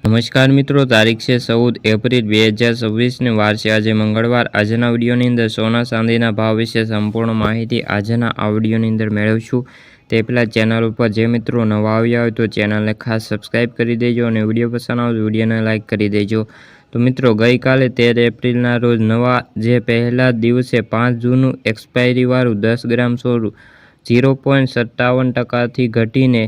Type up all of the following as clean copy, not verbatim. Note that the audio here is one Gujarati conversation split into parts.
નમસ્કાર મિત્રો, તારીખ છે 14 એપ્રિલ 2026 ને વાર છે આજે મંગળવાર। આજના વિડીયોની અંદર સોના ચાંદીના ભાવ વિશે સંપૂર્ણ માહિતી આજના આ વિડીયોની અંદર મેળવશું। તે પહેલાં ચેનલ ઉપર જે મિત્રો નવા આવ્યા હોય તો ચેનલને ખાસ સબસ્ક્રાઈબ કરી દેજો અને વિડીયો પસંદ આવે તો વિડીયોને લાઇક કરી દેજો। તો મિત્રો, ગઈકાલે 13 એપ્રિલના રોજ નવા જે પહેલા દિવસે 5 જૂનનું એક્સપાયરીવાળું 10 ગ્રામ સોનું 0.57% ઘટીને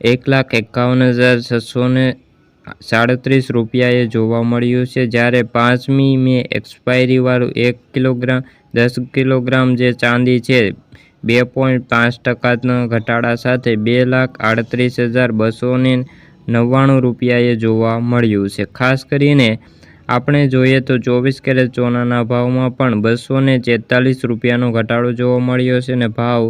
1,51,637 રૂપિયાએ જોવા મળ્યું છે, જ્યારે 5મી મે એક્સપાયરીવાળું 1 કિલોગ્રામ 10 કિલોગ્રામ જે ચાંદી છે 2.5% ઘટાડા સાથે 2,38,299 રૂપિયાએ જોવા મળ્યું છે। ખાસ કરીને આપણે જોઈએ તો 24 કેરેટ સોનાના ભાવમાં પણ 243 રૂપિયાનો ઘટાડો જોવા મળ્યો છે અને ભાવ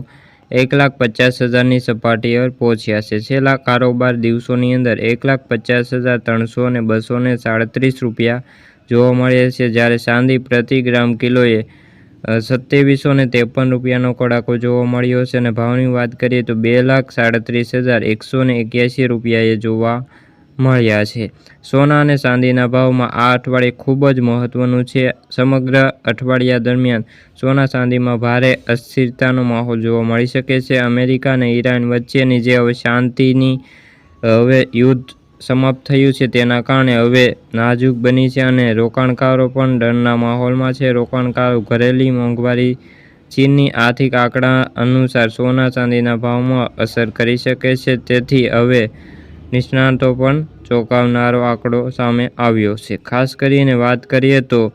1,50,000ની સપાટીએ પહોંચ્યા છે। છેલ્લા કારોબાર દિવસોની અંદર 1,50,300 અને 237 રૂપિયા જોવા મળ્યા છે, જ્યારે ચાંદી પ્રતિ ગ્રામ કિલોએ 2753 રૂપિયાનો કડાકો જોવા મળ્યો છે અને ભાવની વાત કરીએ તો 2,37,181 રૂપિયાએ જોવા મળ્યા છે। સોના અને ચાંદીના ભાવમાં આ અઠવાડિયે ખૂબ જ મહત્વનું છે। સમગ્ર અઠવાડિયા દરમિયાન સોના ચાંદીમાં ભારે અસ્થિરતાનો માહોલ જોવા મળી શકે છે। અમેરિકા અને ઈરાન વચ્ચેની જે હવે શાંતિની યુદ્ધ સમાપ્ત થયું છે તેના કારણે હવે નાજુક બની છે અને રોકાણકારો પણ ડરના માહોલમાં છે। રોકાણકારો ઘરેલી મોંઘવારી ચીનની આર્થિક આંકડા અનુસાર સોના ચાંદીના ભાવમાં અસર કરી શકે છે, તેથી હવે નિષ્ણાતો પણ ચોંકાવનારો આંકડો સામે આવ્યો છે। ખાસ કરીને વાત કરીએ તો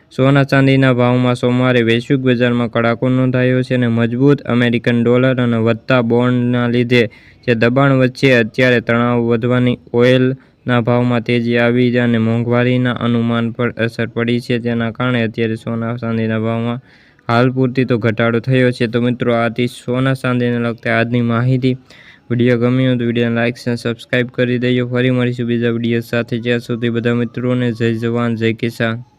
સોના ચાંદીના ભાવમાં સોમવારે વૈશ્વિક બજારમાં કડાકો નોંધાયો છે અને મજબૂત અમેરિકન ડોલર અને વધતા બોન્ડના લીધે જે દબાણ વચ્ચે અત્યારે તણાવ વધવાની ઓઇલના ભાવમાં તેજી આવી અને મોંઘવારીના અનુમાન પર અસર પડી છે, તેના કારણે અત્યારે સોના ચાંદીના ભાવમાં હાલ પૂરતી તો ઘટાડો થયો છે। તો મિત્રો, આથી સોના ચાંદીને લગતા આજની માહિતી। વિડીયો ગમ્યો તો વિડીયોને લાઇક અને સબસ્ક્રાઈબ કરી દેજો। ફરી મળીશું બીજા વિડીયો સાથે, જ્યાં સુધી બધા મિત્રોને જય જવાન જય કિસાન।